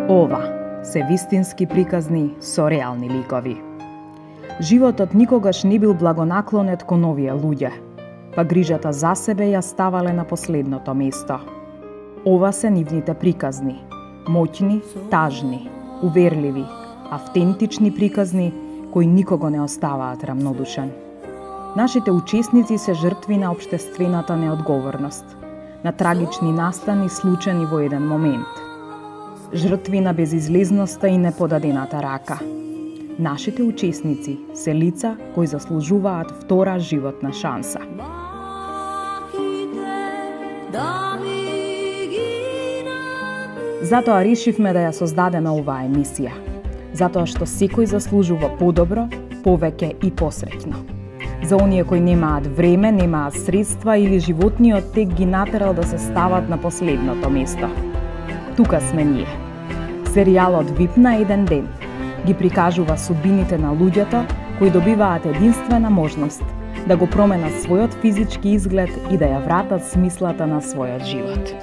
Ова се вистински приказни со реални ликови. Животот никогаш не бил благонаклонет кон овие луѓе, па грижата за себе ја ставале на последното место. Ова се нивните приказни, моќни, тажни, уверливи, автентични приказни кои никого не оставаат рамнодушен. Нашите учесници се жртви на општествената неодговорност, на трагични настани случени во еден момент. Жртви на безизлезноста и неподадената рака. Нашите учесници се лица кои заслужуваат втора животна шанса. Затоа решивме да ја создадеме оваа емисија. Затоа што секој заслужува подобро, повеќе и посреќно. За оние кои немаат време, немаат средства или животниот тек ги натерал да се стават на последното место. Тука сме ние. Серијалот VIP на еден ден ги прикажува судбините на луѓето кои добиваат единствена можност да го променат својот физички изглед и да ја вратат смислата на својот живот.